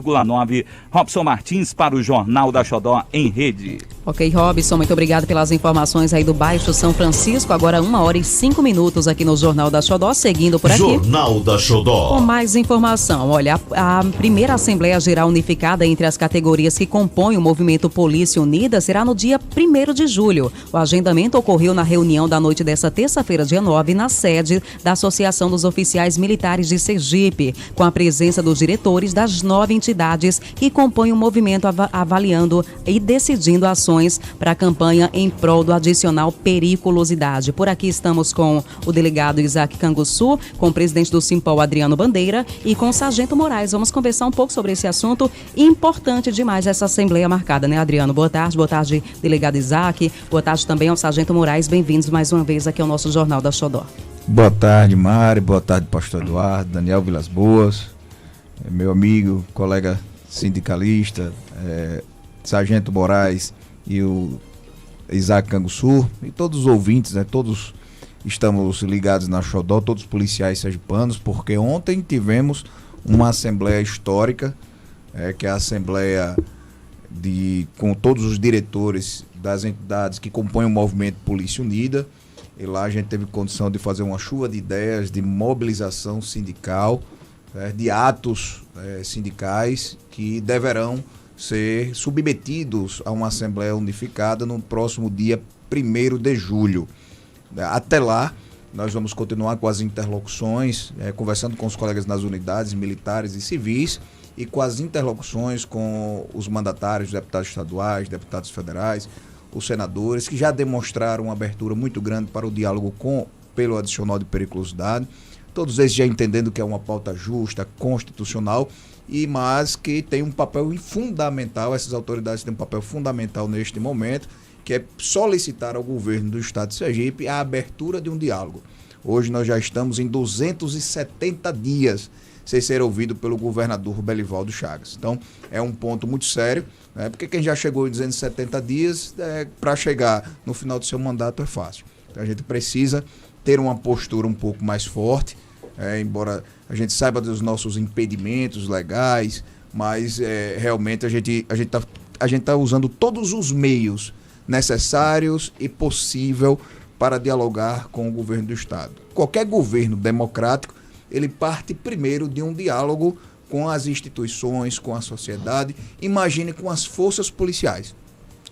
9. Robson Martins para o Jornal da Xodó em Rede. Ok, Robson, muito obrigado pelas informações aí do Baixo São Francisco. Agora 1h05 aqui no Jornal da Xodó, seguindo por aqui. Jornal da Xodó. Com mais informação, olha, a primeira Assembleia Geral Unificada entre as categorias que compõem o movimento Polícia Unida será no dia 1º de julho. O agendamento ocorreu na reunião da noite desta terça-feira, dia 9, na sede da Associação dos Oficiais Militares de Sergipe, com a presença dos diretores das 9 entidades que compõem o movimento, avaliando e decidindo ações para a campanha em prol do adicional periculosidade. Por aqui estamos com o delegado Isaac Canguçu, com o presidente do Simpol, Adriano Bandeira, e com o Sargento Moraes. Vamos conversar um pouco sobre esse assunto importante demais, essa assembleia marcada, né, Adriano? Boa tarde, delegado Isaac. Boa tarde também ao Sargento Moraes. Bem-vindos mais uma vez aqui ao nosso Jornal da Xodó. Boa tarde, Mari. Boa tarde, pastor Eduardo, Daniel Vilas Boas, meu amigo, colega sindicalista, Sargento Moraes e o Isaac Canguçu, e todos os ouvintes, né? Todos estamos ligados na Xodó, todos os policiais sergipanos, porque ontem tivemos uma assembleia histórica, que é a assembleia com todos os diretores das entidades que compõem o movimento Polícia Unida, e lá a gente teve condição de fazer uma chuva de ideias, de mobilização sindical, de atos sindicais que deverão ser submetidos a uma Assembleia Unificada no próximo dia 1º de julho. Até lá, nós vamos continuar com as interlocuções, conversando com os colegas nas unidades militares e civis, e com as interlocuções com os mandatários, deputados estaduais, deputados federais, os senadores, que já demonstraram uma abertura muito grande para o diálogo pelo adicional de periculosidade, todos eles já entendendo que é uma pauta justa, constitucional, mas que tem um papel fundamental, essas autoridades têm um papel fundamental neste momento, que é solicitar ao governo do estado de Sergipe a abertura de um diálogo. Hoje nós já estamos em 270 dias sem ser ouvido pelo governador Belivaldo Chagas. Então, é um ponto muito sério, né? Porque quem já chegou em 270 dias, para chegar no final do seu mandato é fácil. Então, a gente precisa ter uma postura um pouco mais forte, embora a gente saiba dos nossos impedimentos legais, mas realmente a gente tá usando todos os meios necessários e possível para dialogar com o governo do estado. Qualquer governo democrático, ele parte primeiro de um diálogo com as instituições, com a sociedade, imagine com as forças policiais.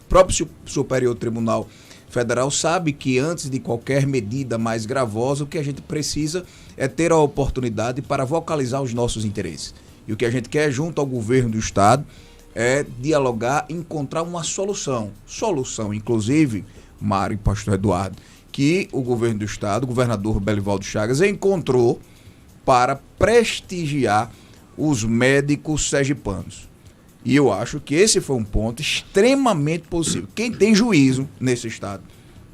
O próprio Superior Tribunal Federal sabe que antes de qualquer medida mais gravosa, o que a gente precisa é ter a oportunidade para vocalizar os nossos interesses. E o que a gente quer junto ao governo do estado é dialogar, encontrar uma solução. Solução, inclusive, Mário e pastor Eduardo, que o governo do estado, o governador Belivaldo Chagas, encontrou para prestigiar os médicos sergipanos. E eu acho que esse foi um ponto extremamente possível. Quem tem juízo nesse estado,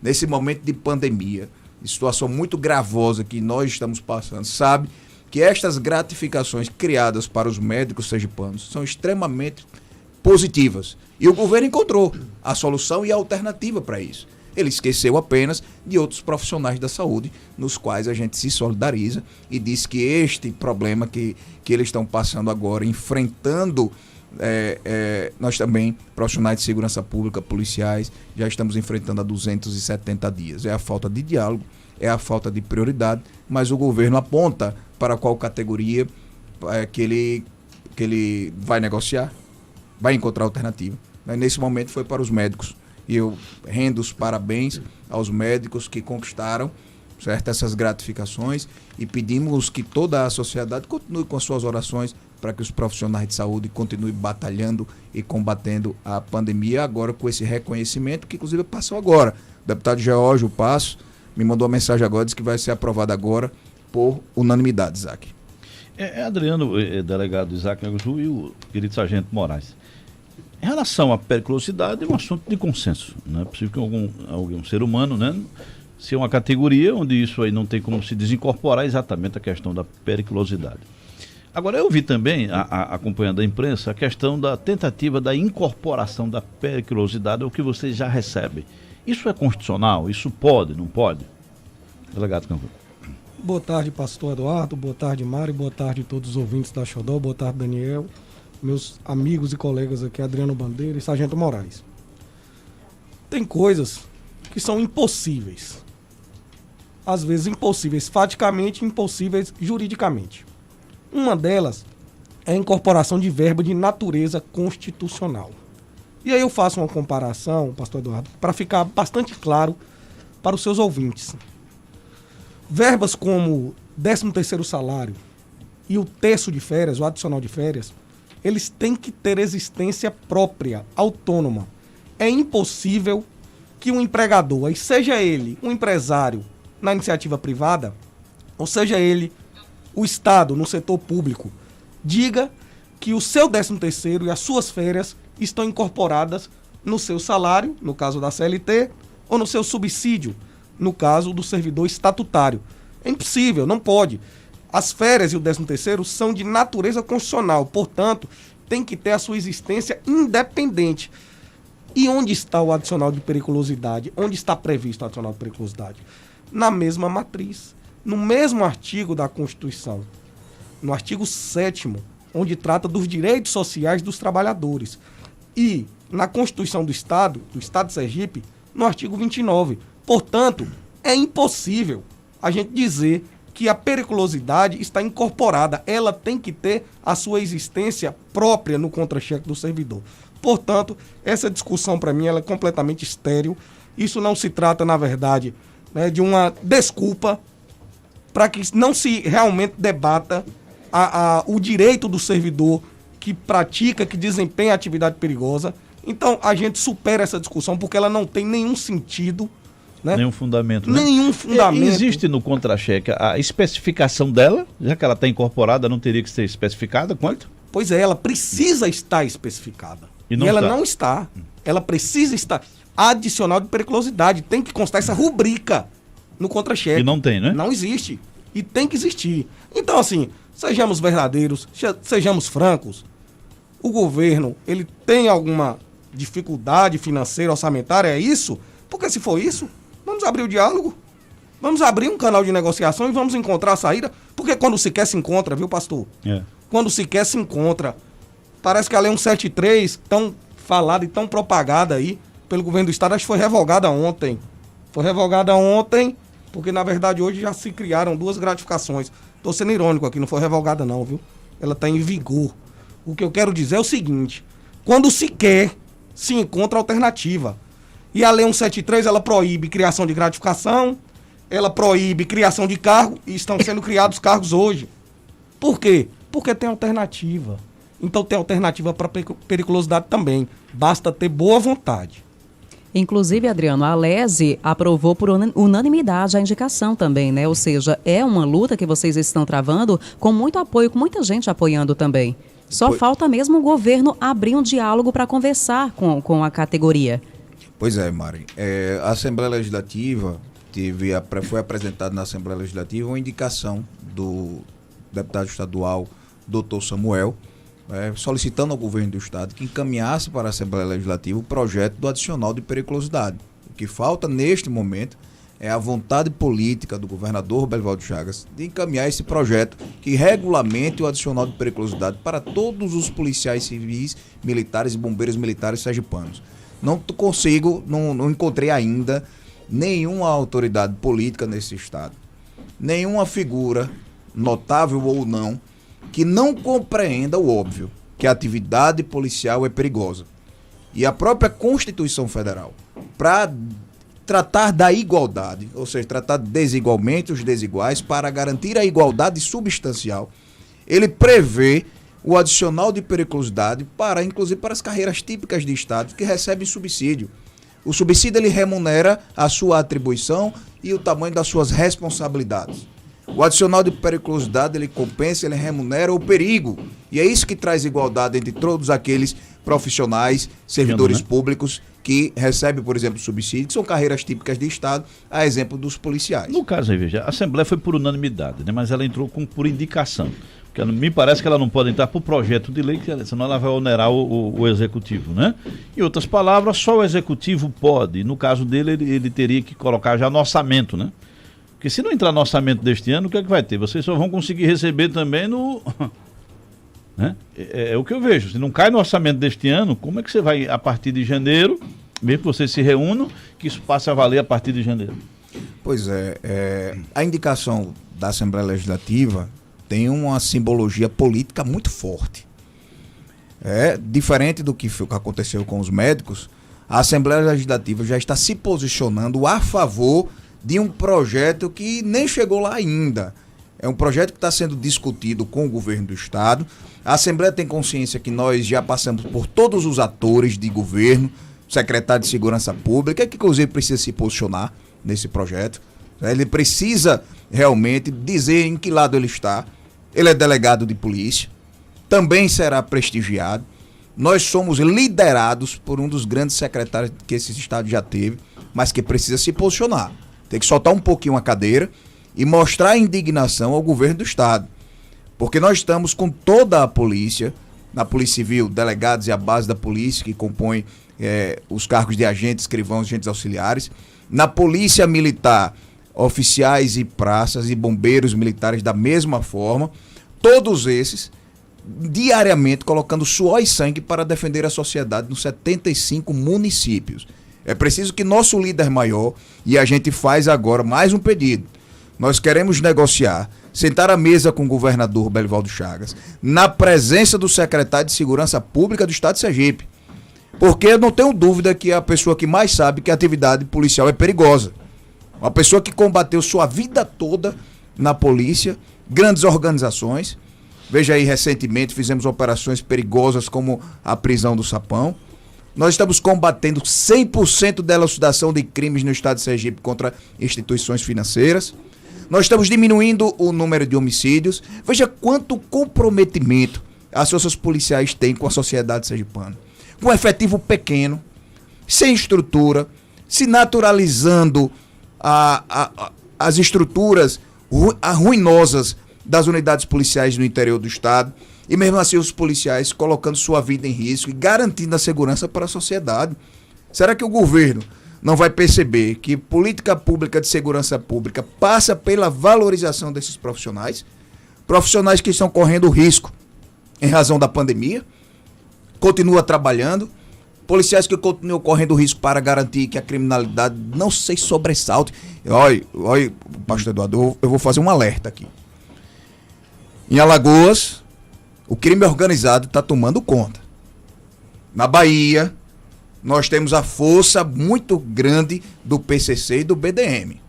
nesse momento de pandemia, de situação muito gravosa que nós estamos passando, sabe que estas gratificações criadas para os médicos sergipanos são extremamente positivas. E o governo encontrou a solução e a alternativa para isso. Ele esqueceu apenas de outros profissionais da saúde, nos quais a gente se solidariza, e diz que este problema que eles estão passando agora, enfrentando, nós também, profissionais de segurança pública, policiais, já estamos enfrentando há 270 dias. É a falta de diálogo, é a falta de prioridade, mas o governo aponta para qual categoria que ele vai negociar, vai encontrar alternativa. Mas nesse momento foi para os médicos. E eu rendo os parabéns aos médicos que conquistaram, certo, essas gratificações, e pedimos que toda a sociedade continue com as suas orações para que os profissionais de saúde continuem batalhando e combatendo a pandemia, agora com esse reconhecimento que inclusive passou agora. O deputado Geórgio Passo me mandou uma mensagem agora, disse que vai ser aprovado agora por unanimidade, Isaac. Adriano, delegado Isaac Canguçu e o querido Sargento Moraes. Em relação à periculosidade, é um assunto de consenso. Não é possível que algum ser humano, né, seja uma categoria onde isso aí não tem como se desincorporar exatamente a questão da periculosidade. Agora, eu vi também, acompanhando a imprensa, a questão da tentativa da incorporação da periculosidade ao que vocês já recebem. Isso é constitucional? Isso pode, não pode? Delegado Canguçu. Boa tarde, pastor Eduardo. Boa tarde, Mário. Boa tarde a todos os ouvintes da Xodó. Boa tarde, Daniel. meus amigos e colegas aqui, Adriano Bandeira e Sargento Moraes. Tem coisas que são impossíveis. Às vezes impossíveis faticamente, impossíveis juridicamente. Uma delas é a incorporação de verba de natureza constitucional. E aí eu faço uma comparação, pastor Eduardo, para ficar bastante claro para os seus ouvintes. Verbas como 13º salário e o terço de férias, o adicional de férias, eles têm que ter existência própria, autônoma. É impossível que um empregador, aí seja ele um empresário na iniciativa privada, ou seja ele o Estado no setor público, diga que o seu 13º e as suas férias estão incorporadas no seu salário, no caso da CLT, ou no seu subsídio, no caso do servidor estatutário. É impossível, não pode. As férias e o 13º são de natureza constitucional, portanto, tem que ter a sua existência independente. E onde está o adicional de periculosidade? Onde está previsto o adicional de periculosidade? Na mesma matriz, no mesmo artigo da Constituição, no artigo 7º, onde trata dos direitos sociais dos trabalhadores. E na Constituição do Estado de Sergipe, no artigo 29. Portanto, é impossível a gente dizer que a periculosidade está incorporada. Ela tem que ter a sua existência própria no contra-cheque do servidor. Portanto, essa discussão, para mim, ela é completamente estéril. Isso não se trata, na verdade, né, de uma desculpa para que não se realmente debata o direito do servidor que pratica, que desempenha atividade perigosa. Então, a gente supera essa discussão porque ela não tem nenhum sentido. Né? Nenhum fundamento, né? Nenhum fundamento. Existe no contra-cheque a especificação dela, já que ela está incorporada, não teria que ser especificada? Quanto? Pois é, ela precisa estar especificada. E ela não está. Ela precisa estar. Adicional de periculosidade. Tem que constar essa rubrica no contra-cheque. E não tem, né? Não existe. E tem que existir. Então, assim, sejamos verdadeiros, sejamos francos. O governo, ele tem alguma dificuldade financeira, orçamentária, é isso? Porque se for isso, vamos abrir o diálogo. Vamos abrir um canal de negociação e vamos encontrar a saída. Porque quando se quer, se encontra, viu, pastor? É. Quando se quer, se encontra. Parece que a Lei 173, tão falada e tão propagada aí pelo governo do Estado, acho que foi revogada ontem. Foi revogada ontem, porque na verdade hoje já se criaram 2 gratificações. Estou sendo irônico aqui, não foi revogada não, viu? Ela está em vigor. O que eu quero dizer é o seguinte: quando se quer, se encontra alternativa. E a Lei 173, ela proíbe criação de gratificação, ela proíbe criação de cargo, e estão sendo criados cargos hoje. Por quê? Porque tem alternativa. Então tem alternativa para periculosidade também. Basta ter boa vontade. Inclusive, Adriano, a Alese aprovou por unanimidade a indicação também, né? Ou seja, é uma luta que vocês estão travando com muito apoio, com muita gente apoiando também. Só falta mesmo o governo abrir um diálogo para conversar com a categoria. Pois é, Mari. A Assembleia Legislativa foi apresentada na Assembleia Legislativa uma indicação do deputado estadual Dr. Samuel, solicitando ao governo do Estado que encaminhasse para a Assembleia Legislativa o projeto do adicional de periculosidade. O que falta neste momento é a vontade política do governador Belivaldo Chagas de encaminhar esse projeto que regulamente o adicional de periculosidade para todos os policiais civis, militares e bombeiros militares sergipanos. Não encontrei ainda nenhuma autoridade política nesse Estado, nenhuma figura, notável ou não, que não compreenda o óbvio, que a atividade policial é perigosa. E a própria Constituição Federal, para tratar da igualdade, ou seja, tratar desigualmente os desiguais, para garantir a igualdade substancial, ele prevê o adicional de periculosidade inclusive para as carreiras típicas de Estado que recebem subsídio. O subsídio ele remunera a sua atribuição e o tamanho das suas responsabilidades. O adicional de periculosidade, ele compensa, ele remunera o perigo. E é isso que traz igualdade entre todos aqueles profissionais, servidores públicos que recebem, por exemplo, subsídio, que são carreiras típicas de Estado, a exemplo dos policiais. No caso aí, veja, a Assembleia foi por unanimidade, né? Mas ela entrou por indicação. Porque me parece que ela não pode entrar por projeto de lei, senão ela vai onerar o Executivo, né? Em outras palavras, só o Executivo pode. No caso dele, ele teria que colocar já no orçamento, né? Porque se não entrar no orçamento deste ano, o que é que vai ter? Vocês só vão conseguir receber também Né? É o que eu vejo. Se não cai no orçamento deste ano, como é que você vai, a partir de janeiro, mesmo que vocês se reúnam, que isso passe a valer a partir de janeiro? Pois a indicação da Assembleia Legislativa tem uma simbologia política muito forte. Diferente do que aconteceu com os médicos, a Assembleia Legislativa já está se posicionando a favor de um projeto que nem chegou lá ainda. É um projeto que está sendo discutido com o governo do Estado. A Assembleia tem consciência que nós já passamos por todos os atores de governo, secretário de Segurança Pública, que inclusive precisa se posicionar nesse projeto. Ele precisa realmente dizer em que lado ele está. Ele é delegado de polícia, também será prestigiado. Nós somos liderados por um dos grandes secretários que esse Estado já teve, mas que precisa se posicionar. Tem que soltar um pouquinho a cadeira e mostrar a indignação ao governo do Estado. Porque nós estamos com toda a polícia, na Polícia Civil, delegados e a base da polícia, que compõe os cargos de agentes, escrivãos, agentes auxiliares. Na Polícia Militar, oficiais e praças e bombeiros militares da mesma forma. Todos esses, diariamente, colocando suor e sangue para defender a sociedade nos 75 municípios. É preciso que nosso líder maior, e a gente faz agora mais um pedido, nós queremos negociar, sentar à mesa com o governador Belivaldo Chagas, na presença do secretário de Segurança Pública do Estado de Sergipe. Porque eu não tenho dúvida que é a pessoa que mais sabe que a atividade policial é perigosa. Uma pessoa que combateu sua vida toda na polícia, grandes organizações. Veja aí, recentemente fizemos operações perigosas como a prisão do Sapão. Nós estamos combatendo 100% da elucidação de crimes no Estado de Sergipe contra instituições financeiras. Nós estamos diminuindo o número de homicídios. Veja quanto comprometimento as forças policiais têm com a sociedade sergipana. Com um efetivo pequeno, sem estrutura, se naturalizando as estruturas ruinosas das unidades policiais no interior do Estado. E mesmo assim os policiais colocando sua vida em risco e garantindo a segurança para a sociedade. Será que o governo não vai perceber que política pública de segurança pública passa pela valorização desses profissionais? Profissionais que estão correndo risco em razão da pandemia, continua trabalhando, policiais que continuam correndo risco para garantir que a criminalidade não se sobressalte. Olha, pastor Eduardo, eu vou fazer um alerta aqui. Em Alagoas, o crime organizado está tomando conta. Na Bahia, nós temos a força muito grande do PCC e do BDM.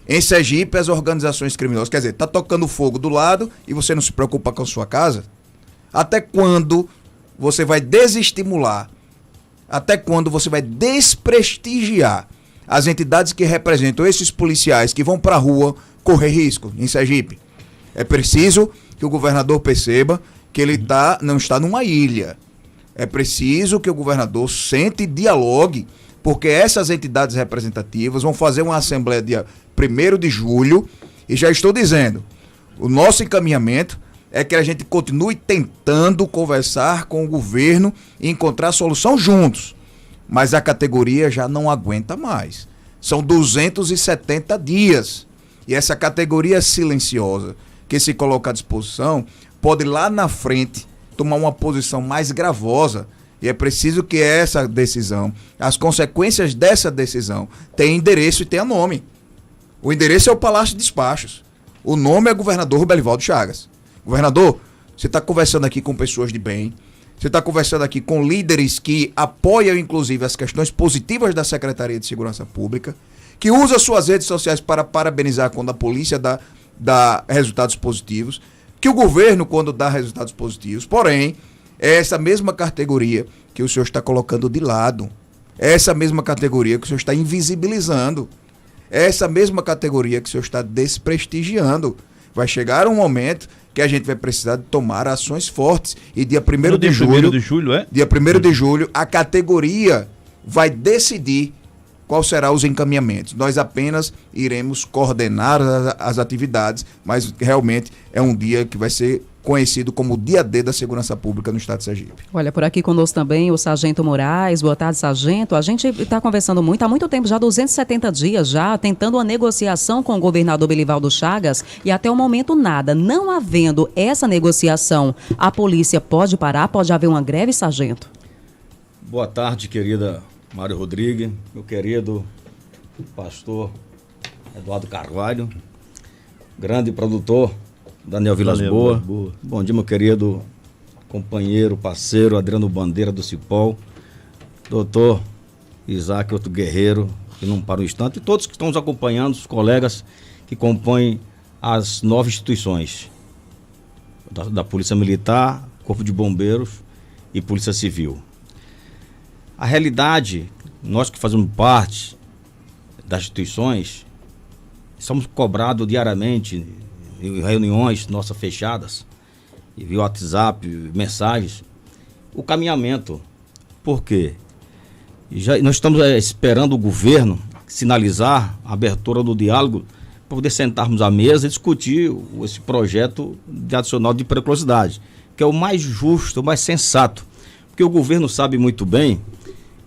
Em Sergipe, as organizações criminosas, quer dizer, está tocando fogo do lado e você não se preocupa com a sua casa? Até quando você vai desestimular? Até quando você vai desprestigiar as entidades que representam esses policiais que vão para a rua correr risco em Sergipe? É preciso que o governador perceba que ele não está numa ilha. É preciso que o governador sente e dialogue, porque essas entidades representativas vão fazer uma assembleia dia 1º de julho, e já estou dizendo, o nosso encaminhamento é que a gente continue tentando conversar com o governo e encontrar solução juntos. Mas a categoria já não aguenta mais. São 270 dias. E essa categoria silenciosa que se coloca à disposição pode lá na frente tomar uma posição mais gravosa. E é preciso que essa decisão, as consequências dessa decisão, tenham endereço e tenham nome. O endereço é o Palácio de Despachos. O nome é governador Belivaldo Chagas. Governador, você está conversando aqui com pessoas de bem, você está conversando aqui com líderes que apoiam, inclusive, as questões positivas da Secretaria de Segurança Pública, que usa suas redes sociais para parabenizar quando a polícia dá resultados positivos, que o governo quando dá resultados positivos. Porém, é essa mesma categoria que o senhor está colocando de lado, é essa mesma categoria que o senhor está invisibilizando, é essa mesma categoria que o senhor está desprestigiando. Vai chegar um momento que a gente vai precisar de tomar ações fortes. E dia 1º de julho, dia 1º de julho, a categoria vai decidir qual serão os encaminhamentos. Nós apenas iremos coordenar as atividades, mas realmente é um dia que vai ser conhecido como o dia D da segurança pública no estado de Sergipe. Olha, por aqui conosco também o Sargento Moraes. Boa tarde, Sargento. A gente está conversando muito, há muito tempo, já 270 dias já, tentando uma negociação com o governador Belivaldo Chagas e até o momento nada. Não havendo essa negociação, a polícia pode parar? Pode haver uma greve, Sargento? Boa tarde, querida Mário Rodrigues, meu querido pastor Eduardo Carvalho, grande produtor Daniel Vilas Boas. Bom dia, meu querido companheiro, parceiro Adriano Bandeira do Cipol, doutor Isaac Outro Guerreiro, que não para um instante, e todos que estão nos acompanhando, os colegas que compõem as 9 instituições da Polícia Militar, Corpo de Bombeiros e Polícia Civil. A realidade, nós que fazemos parte das instituições, somos cobrados diariamente em reuniões nossas fechadas, e via WhatsApp, mensagens, o caminhamento. Por quê? Nós estamos esperando o governo sinalizar a abertura do diálogo para poder sentarmos à mesa e discutir esse projeto de adicional de periculosidade, que é o mais justo, o mais sensato, porque o governo sabe muito bem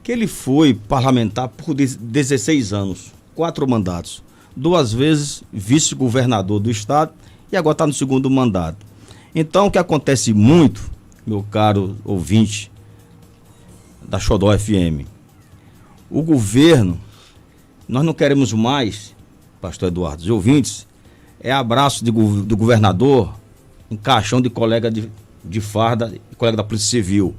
que ele foi parlamentar por 16 anos, 4 mandatos, 2 vezes vice-governador do estado e agora está no 2º mandato. Então, o que acontece muito, meu caro ouvinte da Xodó FM, o governo, nós não queremos mais, pastor Eduardo, os ouvintes, é abraço do governador em caixão de colega de farda e colega da Polícia Civil.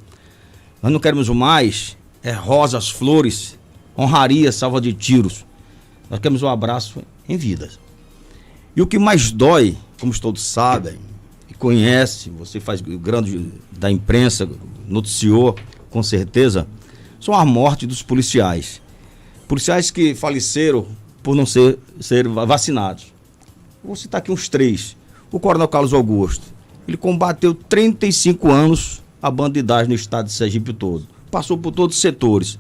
Nós não queremos mais rosas, flores, honraria, salva de tiros. Nós queremos um abraço em vidas. E o que mais dói, como todos sabem e conhecem, você faz grande da imprensa, noticiou com certeza, são a morte dos policiais. Policiais que faleceram por não ser vacinados. Vou citar aqui uns 3. O Coronel Carlos Augusto, ele combateu 35 anos a bandidagem no estado de Sergipe todo. Passou por todos os setores,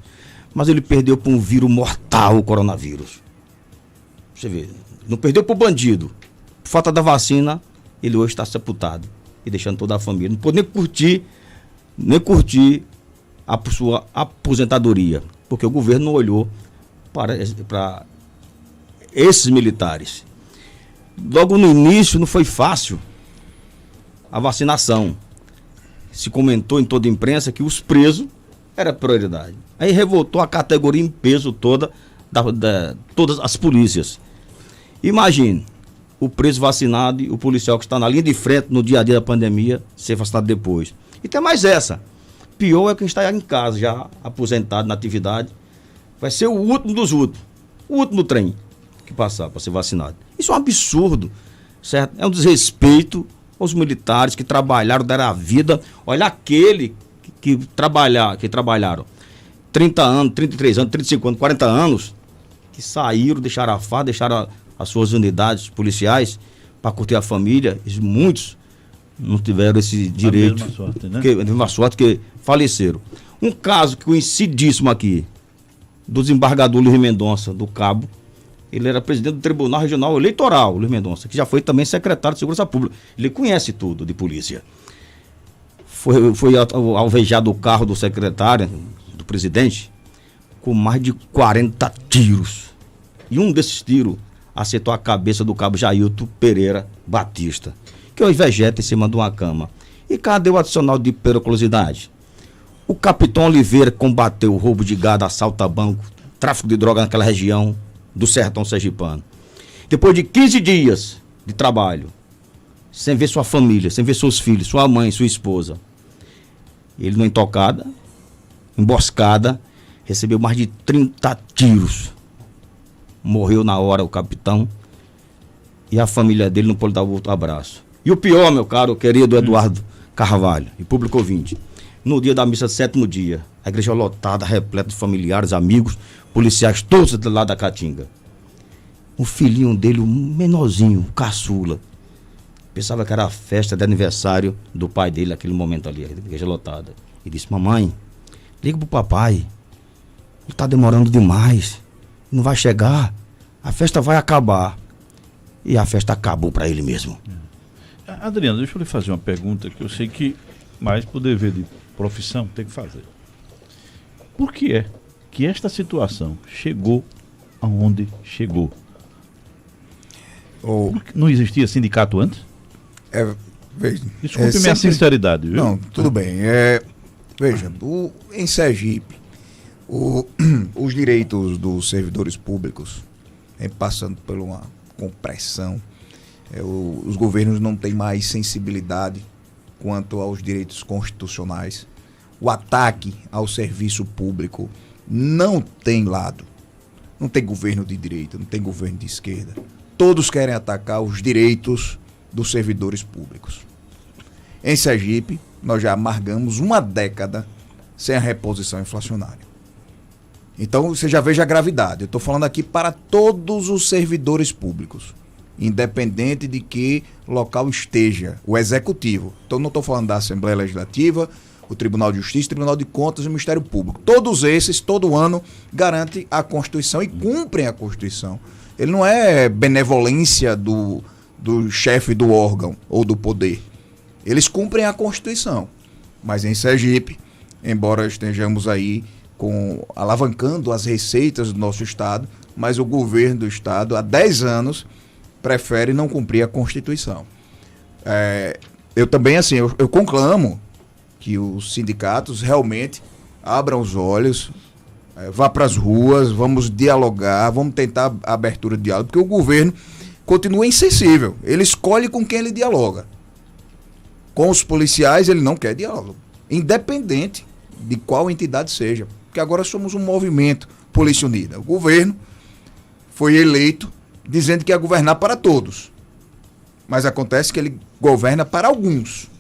mas ele perdeu por um vírus mortal, o coronavírus. Você vê, não perdeu por bandido. Por falta da vacina, ele hoje está sepultado e deixando toda a família. Não pode nem curtir a sua aposentadoria, porque o governo não olhou para esses militares. Logo no início não foi fácil a vacinação. Se comentou em toda a imprensa que os presos era prioridade. Aí revoltou a categoria em peso toda, todas as polícias. Imagine o preso vacinado e o policial que está na linha de frente no dia a dia da pandemia ser vacinado depois. E tem mais essa. Pior é quem está em casa, já aposentado na atividade. Vai ser o último dos últimos. O último trem que passar para ser vacinado. Isso é um absurdo, certo? É um desrespeito aos militares que trabalharam, deram a vida. Olha aquele que trabalharam 30 anos, 33 anos, 35 anos, 40 anos, que saíram, deixaram a farda, deixaram as suas unidades policiais para curtir a família. E muitos não tiveram esse direito. A mesma sorte, né? A mesma sorte que faleceram. Um caso conhecidíssimo aqui, do desembargador Luiz Mendonça, do Cabo. Ele era presidente do Tribunal Regional Eleitoral, Luiz Mendonça, que já foi também secretário de Segurança Pública. Ele conhece tudo de polícia. Foi alvejado o carro do secretário, do presidente, com mais de 40 tiros. E um desses tiros acertou a cabeça do cabo Jailton Pereira Batista, que hoje vegeta em cima de uma cama. E cadê o adicional de periculosidade? O capitão Oliveira combateu o roubo de gado, assalto a banco, tráfico de droga naquela região do sertão sergipano. Depois de 15 dias de trabalho, sem ver sua família, sem ver seus filhos, sua mãe, sua esposa, ele numa intocada, emboscada, recebeu mais de 30 tiros. Morreu na hora o capitão e a família dele não pôde dar outro abraço. E o pior, meu caro, querido Eduardo Carvalho e público ouvinte, no dia da missa do 7º dia, a igreja lotada, repleta de familiares, amigos, policiais, todos lá da Caatinga. O filhinho dele, o menorzinho, o caçula, pensava que era a festa de aniversário do pai dele naquele momento ali, a igreja lotada. E disse: mamãe, liga pro papai, ele tá demorando demais, não vai chegar, a festa vai acabar. E a festa acabou para ele mesmo. Adriano, deixa eu lhe fazer uma pergunta que eu sei que mais por dever de profissão tem que fazer. Por que é que esta situação chegou aonde chegou? Não existia sindicato antes? Veja, Desculpe minha sinceridade, viu? Não, tudo bem. Veja, em Sergipe, os direitos dos servidores públicos vem passando por uma compressão. Os governos não têm mais sensibilidade quanto aos direitos constitucionais. O ataque ao serviço público não tem lado. Não tem governo de direita, não tem governo de esquerda. Todos querem atacar os direitos dos servidores públicos. Em Sergipe, nós já amargamos uma década sem a reposição inflacionária. Então, você já veja a gravidade. Eu estou falando aqui para todos os servidores públicos, independente de que local esteja, o Executivo. Então, não estou falando da Assembleia Legislativa, o Tribunal de Justiça, o Tribunal de Contas e o Ministério Público. Todos esses, todo ano, garantem a Constituição e cumprem a Constituição. Ele não é benevolência do chefe do órgão ou do poder. Eles cumprem a Constituição. Mas em Sergipe, embora estejamos aí alavancando as receitas do nosso Estado, mas o governo do Estado, há 10 anos, prefere não cumprir a Constituição. Eu também, assim, eu conclamo que os sindicatos realmente abram os olhos, vá para as ruas, vamos dialogar, vamos tentar a abertura de diálogo, porque o governo continua insensível. Ele escolhe com quem ele dialoga. Com os policiais ele não quer diálogo, independente de qual entidade seja, porque agora somos um movimento Polícia Unida. O governo foi eleito dizendo que ia governar para todos, mas acontece que ele governa para alguns.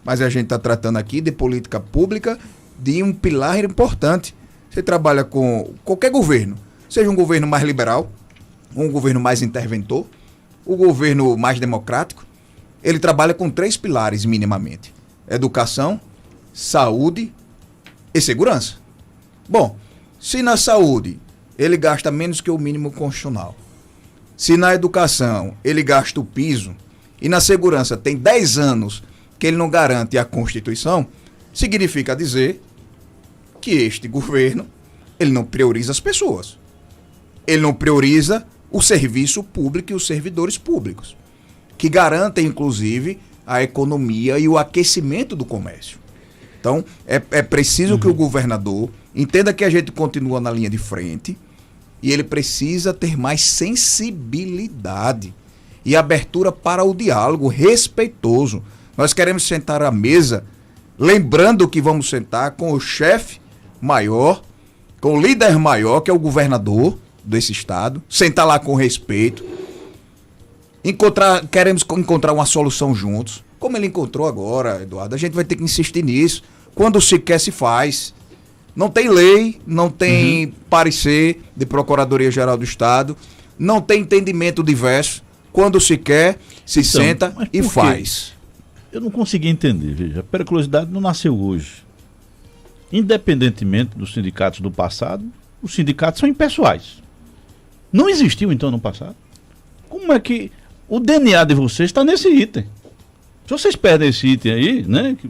Mas a gente está tratando aqui de política pública, de um pilar importante. Você trabalha com qualquer governo, seja um governo mais liberal, um governo mais interventor, o governo mais democrático, ele trabalha com 3 pilares minimamente: educação, saúde e segurança. Bom, se na saúde ele gasta menos que o mínimo constitucional, se na educação ele gasta o piso e na segurança tem 10 anos que ele não garante a Constituição, significa dizer que este governo ele não prioriza as pessoas. Ele não prioriza o serviço público e os servidores públicos, que garantem, inclusive, a economia e o aquecimento do comércio. Então, é preciso que o governador entenda que a gente continua na linha de frente e ele precisa ter mais sensibilidade e abertura para o diálogo respeitoso. Nós queremos sentar à mesa, lembrando que vamos sentar com o chefe maior, com o líder maior, que é o governador desse estado, sentar lá com respeito, queremos encontrar uma solução juntos, como ele encontrou agora, Eduardo. A gente vai ter que insistir nisso. Quando se quer, se faz. Não tem lei, não tem parecer de Procuradoria-Geral do Estado, não tem entendimento diverso. Quando se quer, se senta e faz. Eu não consegui entender, veja, a periculosidade não nasceu hoje. Independentemente dos sindicatos do passado, os sindicatos são impessoais. Não existiu então no passado. Como é que o DNA de vocês está nesse item? Se vocês perdem esse item aí, né, que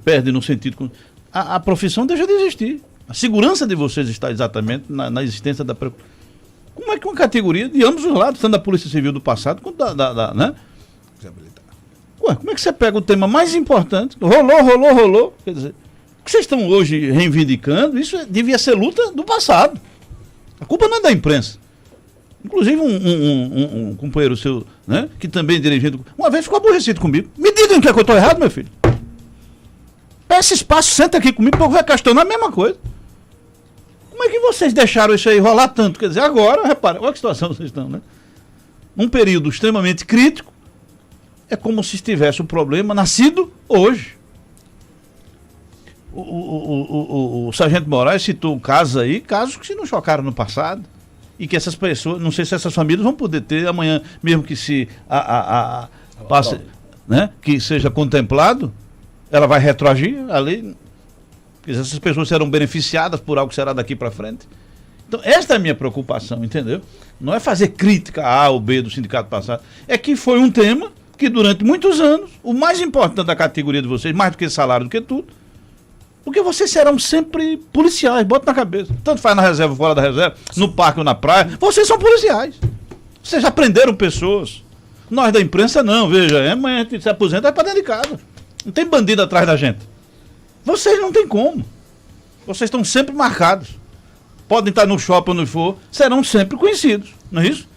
perdem no sentido... A profissão deixa de existir. A segurança de vocês está exatamente na existência da... Como é que uma categoria de ambos os lados, tanto da Polícia Civil do passado quanto né? Ué, como é que você pega o tema mais importante? Rolou. Quer dizer, o que vocês estão hoje reivindicando, isso devia ser luta do passado. A culpa não é da imprensa. Inclusive um companheiro seu, né, que também é dirigente, uma vez ficou aborrecido comigo. Me digam que é que eu estou errado, meu filho. Peça espaço, senta aqui comigo para eu ver questionar a mesma coisa. Como é que vocês deixaram isso aí rolar tanto? Quer dizer, agora, repara, olha que situação vocês estão, né? Num período extremamente crítico, é como se tivesse um problema nascido hoje. O Sargento Moraes citou casos que se não chocaram no passado. E que essas pessoas, não sei se essas famílias vão poder ter amanhã, mesmo que se passe, né, que seja contemplado, ela vai retroagir a lei. Essas pessoas serão beneficiadas por algo que será daqui para frente. Então, esta é a minha preocupação, entendeu? Não é fazer crítica a A ou B do sindicato passado. É que foi um tema que durante muitos anos, o mais importante da categoria de vocês, mais do que salário, do que tudo, porque vocês serão sempre policiais, bota na cabeça. Tanto faz na reserva, fora da reserva, no parque ou na praia, vocês são policiais. Vocês já prenderam pessoas. Nós da imprensa não, veja, amanhã a gente se aposenta e vai pra dentro de casa. Não tem bandido atrás da gente. Vocês não tem como. Vocês estão sempre marcados. Podem estar no shopping onde for, serão sempre conhecidos, não é isso?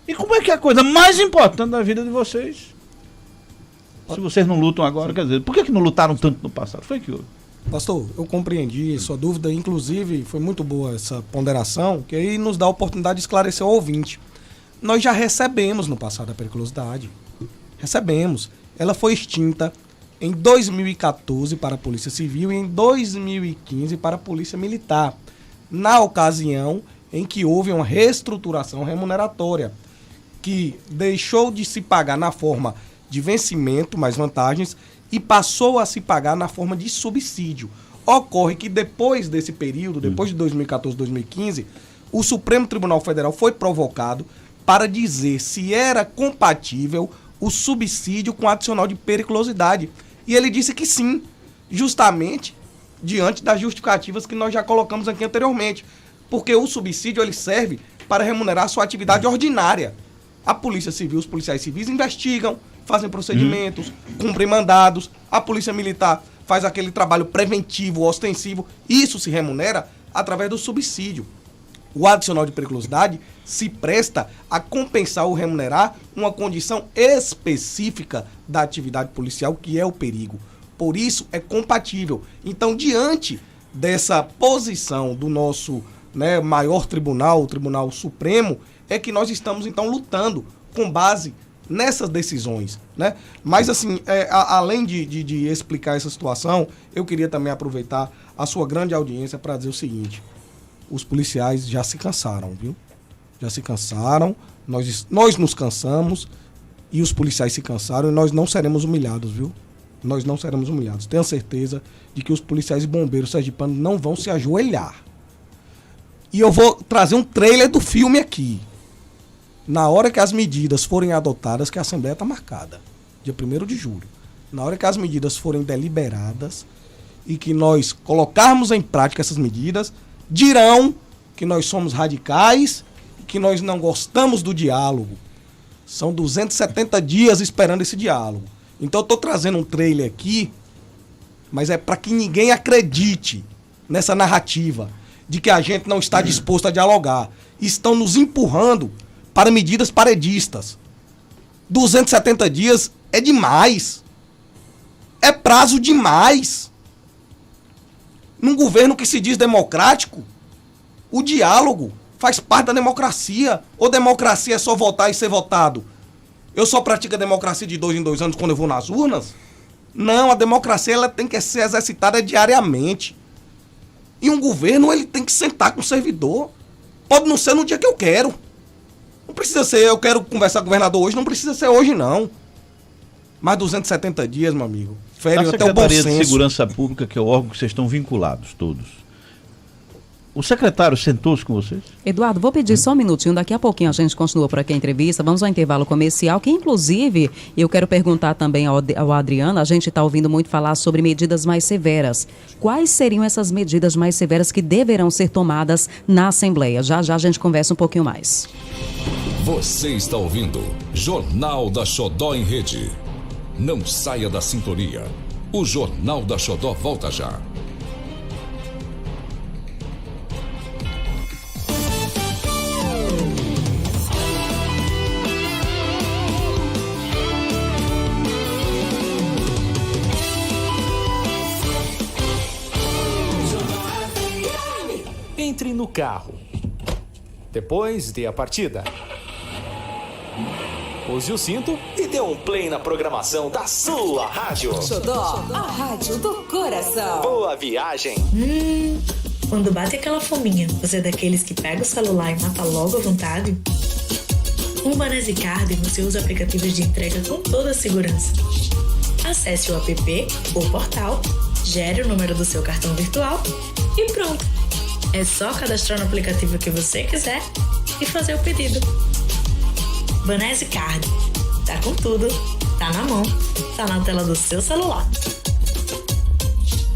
E como é que é a coisa mais importante da vida de vocês? Se vocês não lutam agora, quer dizer, por que não lutaram tanto no passado? Foi que houve? Pastor, eu compreendi sua dúvida, inclusive foi muito boa essa ponderação, que aí nos dá a oportunidade de esclarecer ao ouvinte. Nós já recebemos no passado a periculosidade. Recebemos. Ela foi extinta em 2014 para a Polícia Civil e em 2015 para a Polícia Militar, na ocasião em que houve uma reestruturação remuneratória, que deixou de se pagar na forma de vencimento, mais vantagens, e passou a se pagar na forma de subsídio. Ocorre que depois desse período, depois de 2014, 2015, o Supremo Tribunal Federal foi provocado para dizer se era compatível o subsídio com o adicional de periculosidade. E ele disse que sim, justamente diante das justificativas que nós já colocamos aqui anteriormente. Porque o subsídio ele serve para remunerar a sua atividade ordinária. A Polícia Civil, os policiais civis investigam, fazem procedimentos, cumprem mandados. A Polícia Militar faz aquele trabalho preventivo, ostensivo. Isso se remunera através do subsídio. O adicional de periculosidade se presta a compensar ou remunerar uma condição específica da atividade policial, que é o perigo. Por isso, é compatível. Então, diante dessa posição do nosso maior tribunal, o Tribunal Supremo, é que nós estamos, então, lutando com base nessas decisões, né? Mas, assim, além de explicar essa situação, eu queria também aproveitar a sua grande audiência para dizer o seguinte: os policiais já se cansaram, viu? Já se cansaram, nós nos cansamos e os policiais se cansaram e nós não seremos humilhados, viu? Nós não seremos humilhados. Tenho certeza de que os policiais e bombeiros sergipanos não vão se ajoelhar. E eu vou trazer um trailer do filme aqui. Na hora que as medidas forem adotadas, que a Assembleia está marcada, dia 1º de julho. Na hora que as medidas forem deliberadas e que nós colocarmos em prática essas medidas, dirão que nós somos radicais e que nós não gostamos do diálogo. São 270 dias esperando esse diálogo. Então eu estou trazendo um trailer aqui, mas é para que ninguém acredite nessa narrativa de que a gente não está disposto a dialogar. Estão nos empurrando para medidas paredistas. 270 dias é demais. É prazo demais. Num governo que se diz democrático, o diálogo faz parte da democracia. Ou democracia é só votar e ser votado? Eu só pratico a democracia de 2 em 2 anos quando eu vou nas urnas? Não, a democracia ela tem que ser exercitada diariamente. E um governo ele tem que sentar com o servidor. Pode não ser no dia que eu quero. Não precisa ser, eu quero conversar com o governador hoje, não precisa ser hoje não. Mas 270 dias, meu amigo. Fere até o bom senso. A Secretaria de Segurança Pública, que é o órgão que vocês estão vinculados todos. O secretário sentou-se com vocês? Eduardo, vou pedir só um minutinho, daqui a pouquinho a gente continua por aqui a entrevista, vamos ao intervalo comercial, que inclusive eu quero perguntar também ao Adriano, a gente está ouvindo muito falar sobre medidas mais severas. Quais seriam essas medidas mais severas que deverão ser tomadas na Assembleia? Já já a gente conversa um pouquinho mais. Você está ouvindo Jornal da Xodó em Rede. Não saia da sintonia. O Jornal da Xodó volta já. Entre no carro. Depois dê a partida. Use o cinto e dê um play na programação da sua rádio. Xodó, a rádio do coração. Boa viagem. Quando bate aquela fominha, você é daqueles que pega o celular e mata logo à vontade? Com o Banésicard você usa aplicativos de entrega com toda a segurança. Acesse o app ou portal, gere o número do seu cartão virtual e pronto. É só cadastrar no aplicativo que você quiser e fazer o pedido. Banésicard. Tá com tudo Tá na mão, tá na tela do seu celular.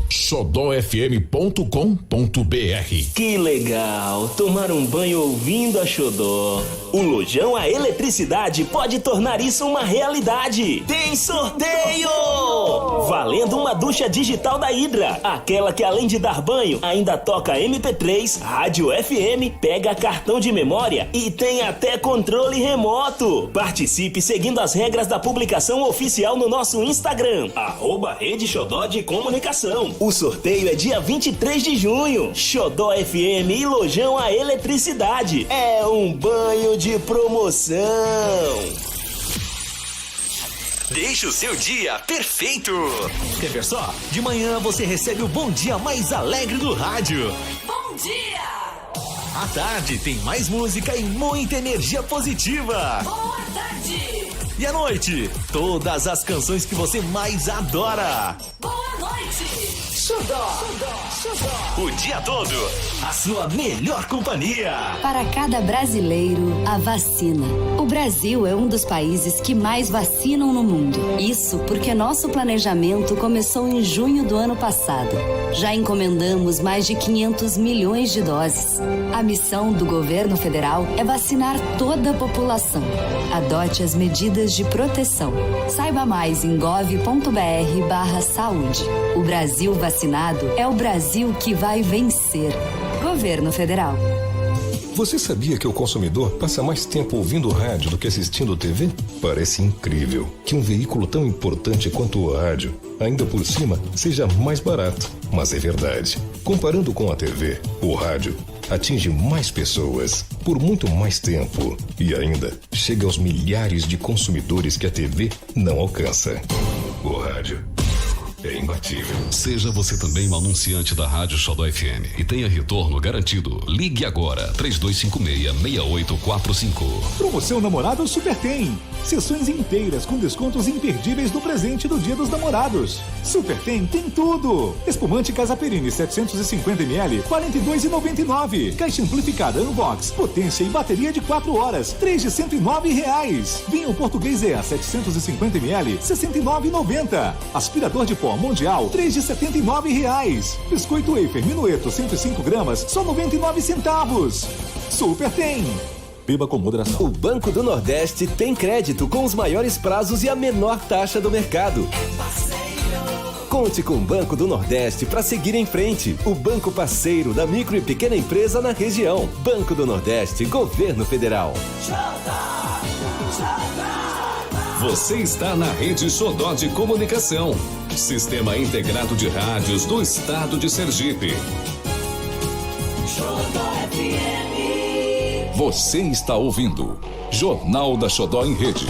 xodófm.com.br. Que legal, tomar um banho ouvindo a Xodó. O Lojão a Eletricidade pode tornar isso uma realidade. Tem sorteio! Valendo uma ducha digital da Hydra, aquela que além de dar banho, ainda toca MP3, rádio FM, pega cartão de memória e tem até controle remoto. Participe seguindo as regras da publicação oficial no nosso Instagram, @Rede Xodó de Comunicação. O sorteio é dia 23 de junho. Xodó FM e Lojão a Eletricidade. É um banho de promoção. Deixe o seu dia perfeito. Quer ver só? De manhã você recebe o bom dia mais alegre do rádio. Bom dia! À tarde tem mais música e muita energia positiva. Boa tarde! E à noite, todas as canções que você mais adora. Boa noite! Xodó! O dia todo, a sua melhor companhia. Para cada brasileiro, a vacina. O Brasil é um dos países que mais vacinam no mundo. Isso porque nosso planejamento começou em junho do ano passado. Já encomendamos mais de 500 milhões de doses. A missão do governo federal é vacinar toda a população. Adote as medidas de proteção. Saiba mais em gov.br/saúde. O Brasil vacinado é o Brasil que vai vencer. Governo Federal. Você sabia que o consumidor passa mais tempo ouvindo rádio do que assistindo TV? Parece incrível que um veículo tão importante quanto o rádio, ainda por cima, seja mais barato. Mas é verdade. Comparando com a TV, o rádio atinge mais pessoas por muito mais tempo e ainda chega aos milhares de consumidores que a TV não alcança. O rádio é imbatível. Seja você também um anunciante da Rádio Xodó FM e tenha retorno garantido. Ligue agora, 3256-6845. Promoção Namorado Super Tem. Sessões inteiras com descontos imperdíveis do presente do Dia dos Namorados. Super Tem tudo. Espumante Casa Perini 750ml, R$ 42,99. Caixa amplificada Unbox, potência e bateria de 4 horas, R$ 3 de R$ 109,00. Vinho Português EA 750ml, R$ 69,90. Aspirador de pó Mundial, R$ 3 de R$ 79,00. Biscoito Wafer Minueto 105 gramas, só 99 centavos. Super Tem. Beba com moderação. O Banco do Nordeste tem crédito com os maiores prazos e a menor taxa do mercado. Conte com o Banco do Nordeste para seguir em frente. O banco parceiro da micro e pequena empresa na região. Banco do Nordeste, Governo Federal. Você está na Rede Xodó de Comunicação. Sistema Integrado de Rádios do Estado de Sergipe. Você está ouvindo Jornal da Xodó em Rede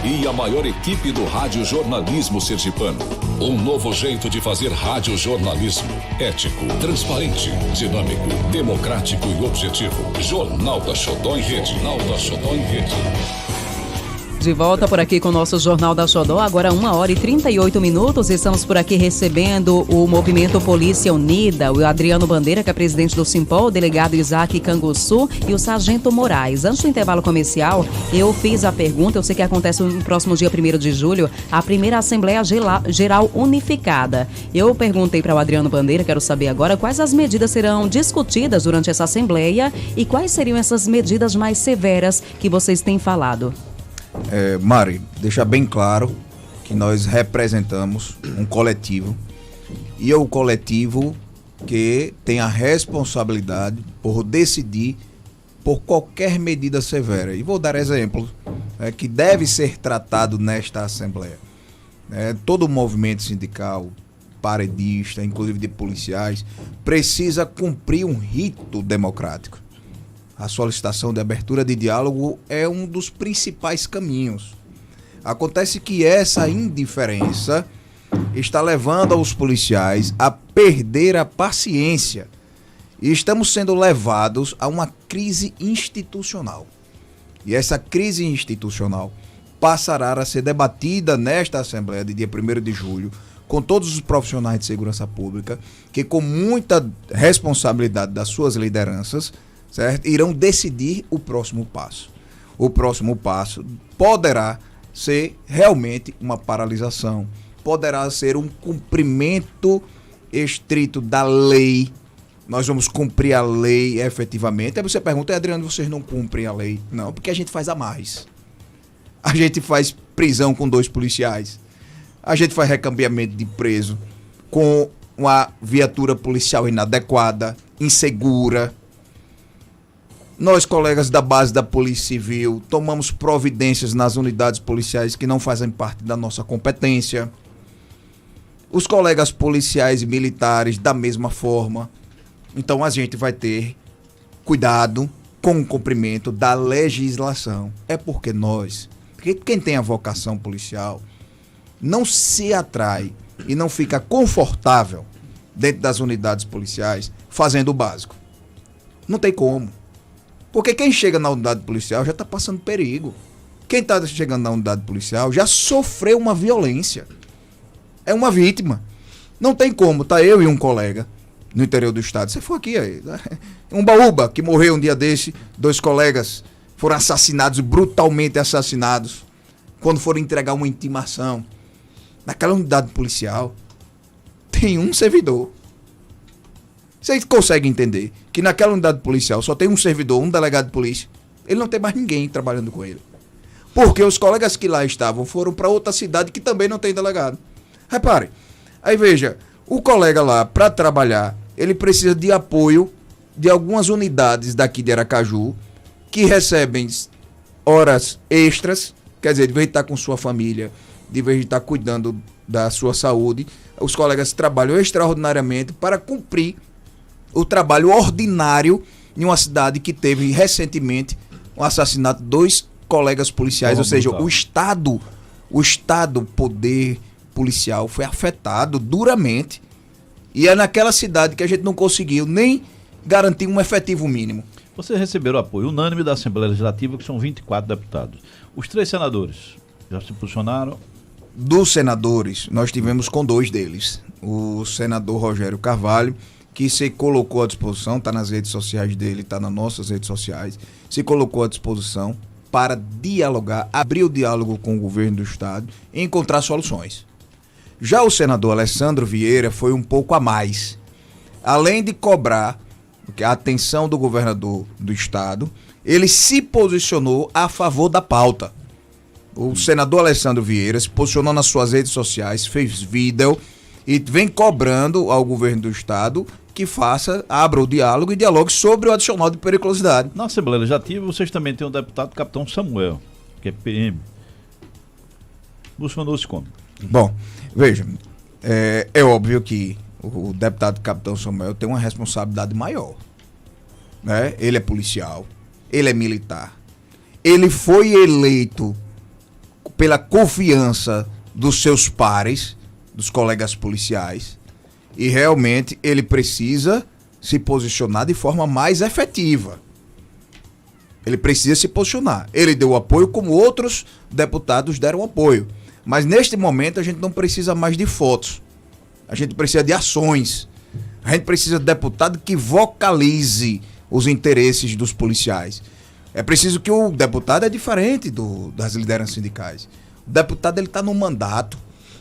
e a maior equipe do rádio jornalismo sergipano. Um novo jeito de fazer rádio jornalismo. Ético, transparente, dinâmico, democrático e objetivo. Jornal da Xodó em Rede. Jornal da Xodó em Rede. De volta por aqui com o nosso Jornal da Xodó, agora 1h38. Estamos por aqui recebendo o Movimento Polícia Unida, o Adriano Bandeira, que é presidente do Simpol, o delegado Isaac Canguçu e o Sargento Moraes. Antes do intervalo comercial, eu fiz a pergunta, eu sei que acontece no próximo dia 1º de julho, a primeira Assembleia Geral Unificada. Eu perguntei para o Adriano Bandeira, quero saber agora, quais as medidas serão discutidas durante essa Assembleia e quais seriam essas medidas mais severas que vocês têm falado. Mari, deixar bem claro que nós representamos um coletivo e é o coletivo que tem a responsabilidade por decidir por qualquer medida severa. E vou dar exemplos que deve ser tratado nesta Assembleia. Todo o movimento sindical, paredista, inclusive de policiais, precisa cumprir um rito democrático. A solicitação de abertura de diálogo é um dos principais caminhos. Acontece que essa indiferença está levando os policiais a perder a paciência e estamos sendo levados a uma crise institucional. E essa crise institucional passará a ser debatida nesta Assembleia de dia 1º de julho com todos os profissionais de segurança pública que, com muita responsabilidade das suas lideranças, certo, irão decidir o próximo passo. O próximo passo poderá ser realmente uma paralisação. Poderá ser um cumprimento estrito da lei. Nós vamos cumprir a lei efetivamente. Aí você pergunta, Adriano, vocês não cumprem a lei? Não, porque a gente faz a mais. A gente faz prisão com 2 policiais. A gente faz recambiamento de preso com uma viatura policial inadequada, insegura. Nós, colegas da base da Polícia Civil, tomamos providências nas unidades policiais que não fazem parte da nossa competência. Os colegas policiais e militares, da mesma forma. Então a gente vai ter cuidado com o cumprimento da legislação. É porque quem tem a vocação policial, não se atrai e não fica confortável dentro das unidades policiais fazendo o básico. Não tem como. Porque quem chega na unidade policial já está passando perigo. Quem está chegando na unidade policial já sofreu uma violência. É uma vítima. Não tem como. Tá eu e um colega no interior do estado. Você foi aqui aí. Um baúba que morreu um dia desse. 2 colegas foram assassinados, brutalmente assassinados, quando foram entregar uma intimação. Naquela unidade policial tem um servidor. Vocês conseguem entender que naquela unidade policial só tem um servidor, um delegado de polícia. Ele não tem mais ninguém trabalhando com ele. Porque os colegas que lá estavam foram para outra cidade que também não tem delegado. Repare, aí veja, o colega lá, para trabalhar, ele precisa de apoio de algumas unidades daqui de Aracaju, que recebem horas extras, quer dizer, de vez de estar com sua família, de vez de estar cuidando da sua saúde, os colegas trabalham extraordinariamente para cumprir o trabalho ordinário em uma cidade que teve recentemente um assassinato de 2 colegas policiais, ou seja, o Estado, poder policial foi afetado duramente, e é naquela cidade que a gente não conseguiu nem garantir um efetivo mínimo. Vocês receberam apoio unânime da Assembleia Legislativa, que são 24 deputados. Os 3 senadores já se posicionaram? Dos senadores, nós tivemos com 2 deles. O senador Rogério Carvalho, que se colocou à disposição, está nas redes sociais dele, está nas nossas redes sociais, se colocou à disposição para dialogar, abrir o diálogo com o governo do estado e encontrar soluções. Já o senador Alessandro Vieira foi um pouco a mais. Além de cobrar a atenção do governador do estado, ele se posicionou a favor da pauta. O senador Alessandro Vieira se posicionou nas suas redes sociais, fez vídeo e vem cobrando ao governo do estado que abra o diálogo e dialogue sobre o adicional de periculosidade. Na Assembleia Legislativa, vocês também têm um deputado, Capitão Samuel, que é PM. Funcionou-se como? Bom, veja, é óbvio que o deputado Capitão Samuel tem uma responsabilidade maior. Né? Ele é policial, ele é militar, ele foi eleito pela confiança dos seus pares, dos colegas policiais, e realmente ele precisa se posicionar de forma mais efetiva. Ele precisa se posicionar. Ele deu apoio como outros deputados deram apoio. Mas neste momento a gente não precisa mais de fotos. A gente precisa de ações. A gente precisa de deputado que vocalize os interesses dos policiais. É preciso que o deputado é diferente das lideranças sindicais. O deputado está no mandato.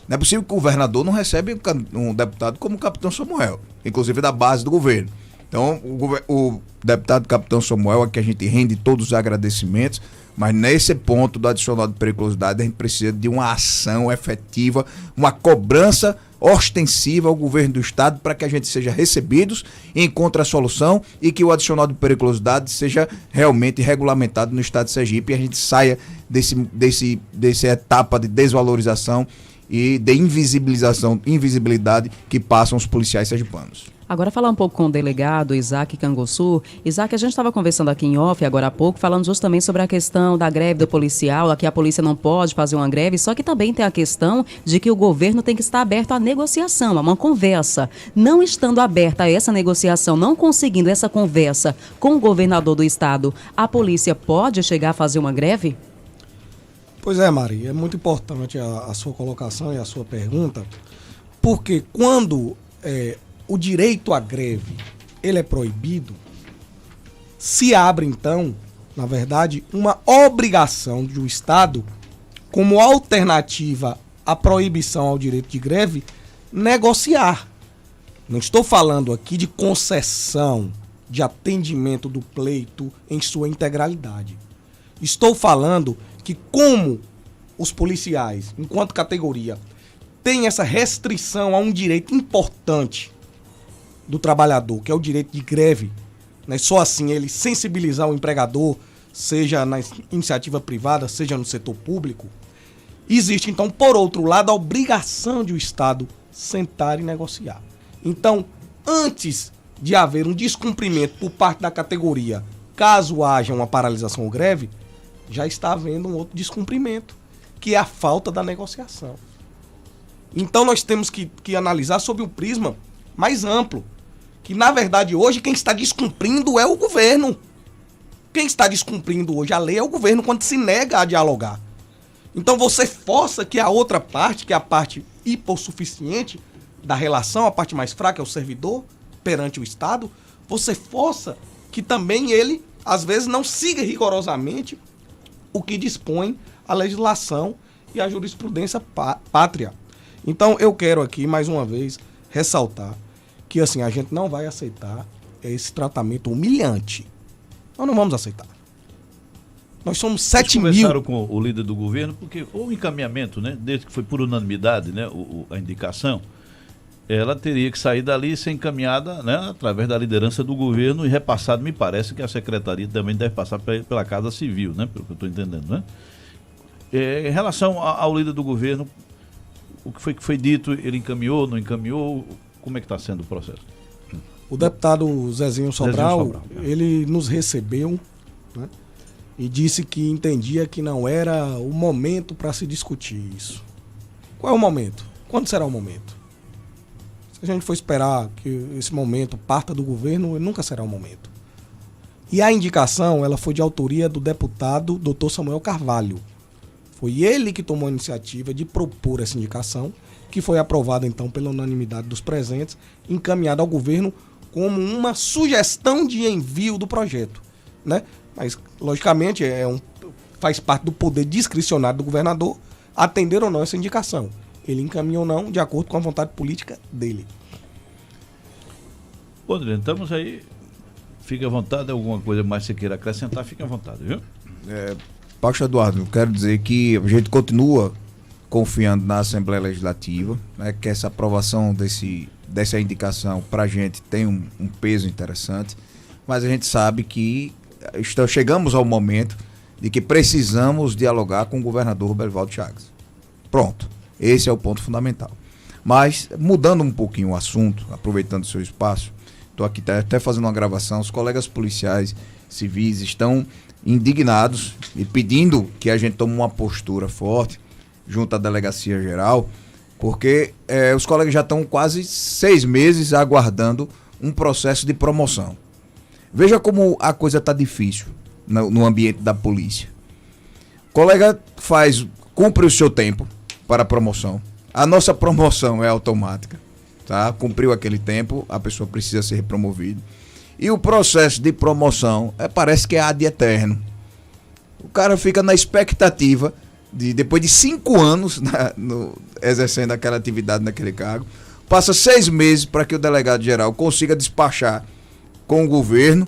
Não é possível que o governador não recebe um deputado como o Capitão Samuel, inclusive da base do governo. Então, o deputado Capitão Samuel, a que a gente rende todos os agradecimentos, mas nesse ponto do adicional de periculosidade, a gente precisa de uma ação efetiva, uma cobrança ostensiva ao governo do estado para que a gente seja recebidos, encontre a solução e que o adicional de periculosidade seja realmente regulamentado no estado de Sergipe e a gente saia dessa etapa de desvalorização e de invisibilidade que passam os policiais sergipanos. Agora falar um pouco com o delegado Isaac Canguçu. Isaac, a gente estava conversando aqui em off agora há pouco, falando justamente sobre a questão da greve do policial, aqui a polícia não pode fazer uma greve, só que também tem a questão de que o governo tem que estar aberto à negociação, a uma conversa. Não estando aberta a essa negociação, não conseguindo essa conversa com o governador do estado, a polícia pode chegar a fazer uma greve? Pois é, Maria, é muito importante a sua colocação e a sua pergunta, porque quando o direito à greve ele é proibido, se abre então, na verdade, uma obrigação do Estado como alternativa à proibição ao direito de greve, negociar. Não estou falando aqui de concessão de atendimento do pleito em sua integralidade. Estou falando que como os policiais, enquanto categoria, têm essa restrição a um direito importante do trabalhador, que é o direito de greve, né? Só assim ele sensibilizar o empregador, seja na iniciativa privada, seja no setor público. Existe, então, por outro lado, a obrigação de o Estado sentar e negociar. Então, antes de haver um descumprimento por parte da categoria, caso haja uma paralisação ou greve, já está havendo um outro descumprimento, que é a falta da negociação. Então, nós temos que analisar sob o prisma mais amplo, que, na verdade, hoje, quem está descumprindo é o governo. Quem está descumprindo hoje a lei é o governo quando se nega a dialogar. Então você força que a outra parte, que é a parte hipossuficiente da relação, a parte mais fraca é o servidor perante o Estado, você força que também ele, às vezes, não siga rigorosamente o que dispõe a legislação e a jurisprudência pátria. Então eu quero aqui, mais uma vez, ressaltar que assim, a gente não vai aceitar esse tratamento humilhante. Nós não vamos aceitar. Nós somos 7 mil. Conversaram com o líder do governo, porque o encaminhamento, né, desde que foi por unanimidade, né, a indicação, ela teria que sair dali e ser encaminhada, né, através da liderança do governo e repassado, me parece que a secretaria também deve passar pela Casa Civil, né, pelo que eu estou entendendo, né? Em relação ao líder do governo, o que foi dito, ele encaminhou, não encaminhou, como é que está sendo o processo? O deputado Zezinho Sobral, ele nos recebeu, né, e disse que entendia que não era o momento para se discutir isso. Qual é o momento? Quando será o momento? Se a gente for esperar que esse momento parta do governo, nunca será o momento. E a indicação, ela foi de autoria do deputado Dr. Samuel Carvalho. Foi ele que tomou a iniciativa de propor essa indicação, que foi aprovada então pela unanimidade dos presentes, encaminhada ao governo como uma sugestão de envio do projeto, né? Mas, logicamente, faz parte do poder discricionário do governador atender ou não essa indicação. Ele encaminha ou não, de acordo com a vontade política dele. Bom, Adriano, estamos aí. Fique à vontade, alguma coisa mais que você queira acrescentar, fique à vontade, viu? Pastor Eduardo, eu quero dizer que a gente continua confiando na Assembleia Legislativa, né, que essa aprovação dessa indicação para a gente tem um peso interessante, mas a gente sabe que chegamos ao momento de que precisamos dialogar com o governador Belivaldo Chagas. Pronto, esse é o ponto fundamental. Mas, mudando um pouquinho o assunto, aproveitando o seu espaço, estou aqui até fazendo uma gravação, os colegas policiais civis estão indignados e pedindo que a gente tome uma postura forte junto à Delegacia Geral, porque os colegas já estão quase 6 meses aguardando um processo de promoção. Veja como a coisa está difícil no ambiente da polícia. O colega cumpre o seu tempo para a promoção. A nossa promoção é automática, tá? Cumpriu aquele tempo, a pessoa precisa ser promovida. E o processo de promoção parece que é ad eterno. O cara fica na expectativa de, depois de 5 anos exercendo aquela atividade naquele cargo, passa 6 meses para que o delegado geral consiga despachar com o governo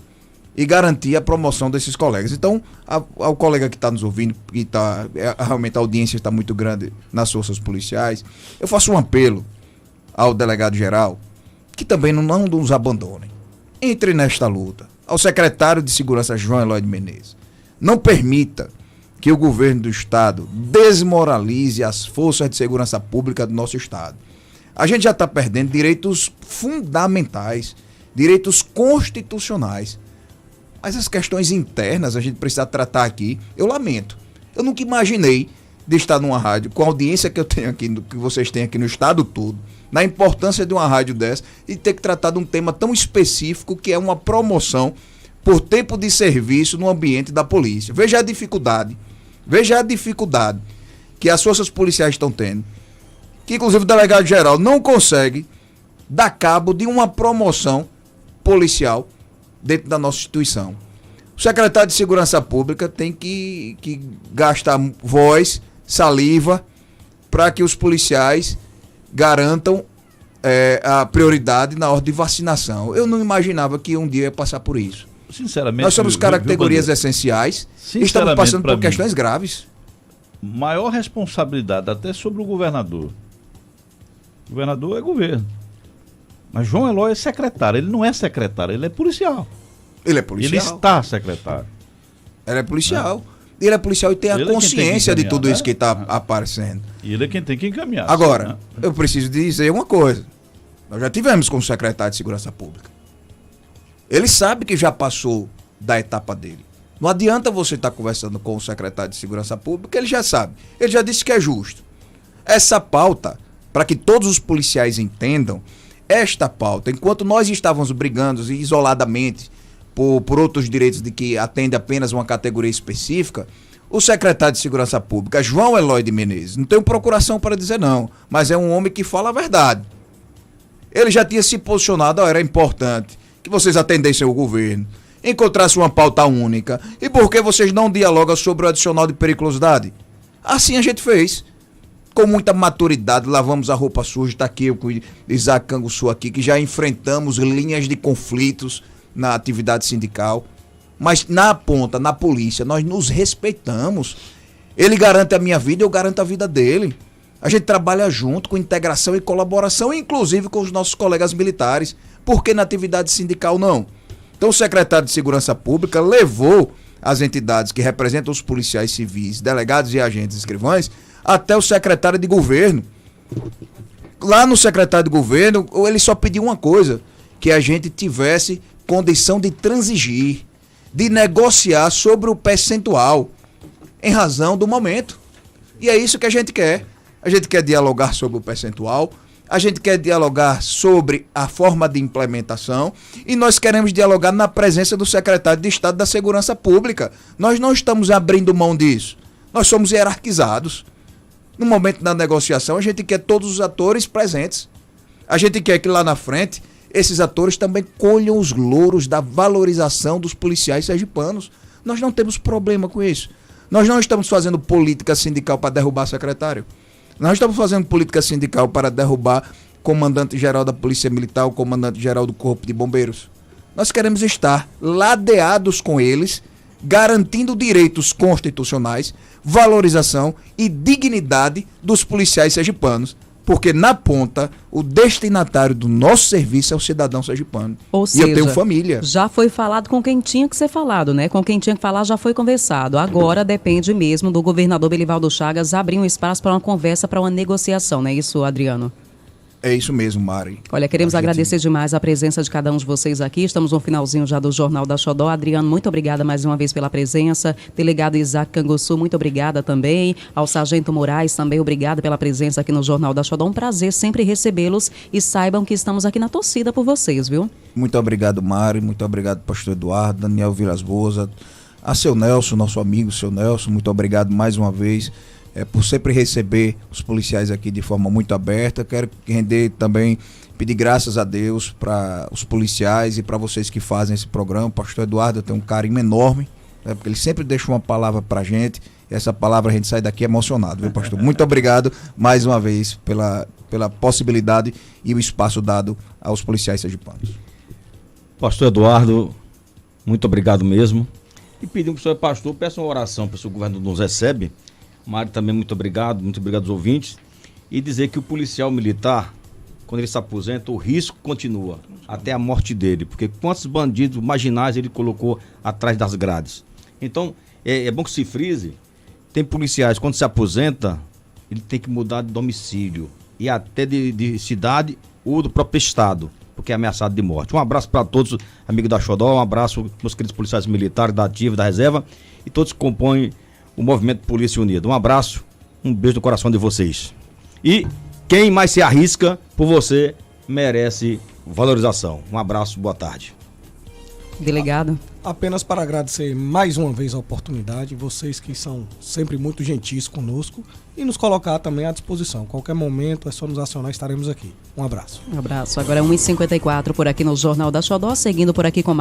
e garantir a promoção desses colegas. Então, ao colega que está nos ouvindo, que realmente a audiência está muito grande nas forças policiais, eu faço um apelo ao delegado geral que também não nos abandonem. Entre nesta luta. Ao secretário de Segurança, João Eloy de Menezes. Não permita que o governo do Estado desmoralize as forças de segurança pública do nosso Estado. A gente já está perdendo direitos fundamentais, direitos constitucionais. Mas as questões internas a gente precisa tratar aqui. Eu lamento. Eu nunca imaginei de estar numa rádio com a audiência que eu tenho aqui, que vocês têm aqui no Estado todo, na importância de uma rádio dessa e ter que tratar de um tema tão específico que é uma promoção por tempo de serviço no ambiente da polícia. Veja a dificuldade que as forças policiais estão tendo, que inclusive o delegado geral não consegue dar cabo de uma promoção policial dentro da nossa instituição. O secretário de Segurança Pública tem que gastar voz, saliva para que os policiais garantam a prioridade na hora de vacinação. Eu não imaginava que um dia ia passar por isso. Sinceramente, nós somos categorias essenciais e estamos passando por questões graves. Maior responsabilidade até sobre o governador. O governador é governo. Mas João Eloy é secretário. Ele não é secretário, ele é policial. Ele é policial. Ele está secretário. Ele é policial. Ele é policial e tem a consciência de tudo isso que está aparecendo. E ele é quem tem que encaminhar. Agora, né? eu preciso dizer uma coisa. Nós já tivemos com o secretário de Segurança Pública. Ele sabe que já passou da etapa dele. Não adianta você estar conversando com o secretário de Segurança Pública, ele já sabe. Ele já disse que é justo. Essa pauta, para que todos os policiais entendam, esta pauta, enquanto nós estávamos brigando isoladamente por outros direitos de que atende apenas uma categoria específica, o secretário de Segurança Pública, João Eloy de Menezes, não tenho procuração para dizer não, mas é um homem que fala a verdade. Ele já tinha se posicionado, era importante que vocês atendessem o governo, encontrassem uma pauta única. E por que vocês não dialogam sobre o adicional de periculosidade? Assim a gente fez. Com muita maturidade, lavamos a roupa suja. Está aqui eu com o Isaac Canguçu aqui, que já enfrentamos linhas de conflitos na atividade sindical. Mas na ponta, na polícia, nós nos respeitamos. Ele garante a minha vida, eu garanto a vida dele. A gente trabalha junto, com integração e colaboração, inclusive com os nossos colegas militares. Por que na atividade sindical não? Então o secretário de Segurança Pública levou as entidades que representam os policiais civis, delegados e agentes escrivães, até o secretário de governo. Lá no secretário de governo, ele só pediu uma coisa, que a gente tivesse condição de transigir, de negociar sobre o percentual, em razão do momento. E é isso que a gente quer. A gente quer dialogar sobre o percentual, a gente quer dialogar sobre a forma de implementação e nós queremos dialogar na presença do secretário de Estado da Segurança Pública. Nós não estamos abrindo mão disso. Nós somos hierarquizados. No momento da negociação, a gente quer todos os atores presentes. A gente quer que lá na frente, esses atores também colham os louros da valorização dos policiais sergipanos. Nós não temos problema com isso. Nós não estamos fazendo política sindical para derrubar secretário. Nós estamos fazendo política sindical para derrubar o comandante-geral da Polícia Militar, o comandante-geral do Corpo de Bombeiros. Nós queremos estar ladeados com eles, garantindo direitos constitucionais, valorização e dignidade dos policiais sergipanos. Porque na ponta, o destinatário do nosso serviço é o cidadão sergipano. Ou seja, e eu tenho família. Já foi falado com quem tinha que ser falado, né? Com quem tinha que falar já foi conversado. Agora depende mesmo do governador Belivaldo Chagas abrir um espaço para uma conversa, para uma negociação, não é isso, Adriano? É isso mesmo, Mari. Olha, queremos agradecer demais a presença de cada um de vocês aqui. Estamos no finalzinho já do Jornal da Xodó. Adriano, muito obrigada mais uma vez pela presença. Delegado Isaac Canguçu, muito obrigada também. Ao Sargento Moraes, também obrigada pela presença aqui no Jornal da Xodó. Um prazer sempre recebê-los e saibam que estamos aqui na torcida por vocês, viu? Muito obrigado, Mari. Muito obrigado, pastor Eduardo, Daniel Vilas Boas, a seu Nelson, nosso amigo, seu Nelson. Muito obrigado mais uma vez. Por sempre receber os policiais aqui de forma muito aberta. Quero render também, pedir graças a Deus para os policiais e para vocês que fazem esse programa. O pastor Eduardo, eu tenho um carinho enorme, né, porque ele sempre deixa uma palavra para a gente, e essa palavra a gente sai daqui emocionado, viu, pastor? Muito obrigado mais uma vez pela possibilidade e o espaço dado aos policiais sergipanos. Pastor Eduardo, muito obrigado mesmo. E pedimos para o senhor, pastor, peça uma oração para o senhor, o governo nos recebe. Mário, também muito obrigado aos ouvintes. E dizer que o policial militar, quando ele se aposenta, o risco continua até a morte dele. Porque quantos bandidos marginais ele colocou atrás das grades. Então, é bom que se frise. Tem policiais, quando se aposenta, ele tem que mudar de domicílio. E até de cidade ou do próprio estado, porque é ameaçado de morte. Um abraço para todos, amigos da Xodó. Um abraço, meus queridos policiais militares, da Ativa, da Reserva. E todos que compõem o Movimento Polícia Unida. Um abraço, um beijo no coração de vocês. E quem mais se arrisca por você merece valorização. Um abraço, boa tarde. Delegado. Apenas para agradecer mais uma vez a oportunidade, vocês que são sempre muito gentis conosco e nos colocar também à disposição. Qualquer momento é só nos acionar, estaremos aqui. Um abraço. Um abraço. Agora é 1h54 por aqui no Jornal da Xodó, seguindo por aqui com mais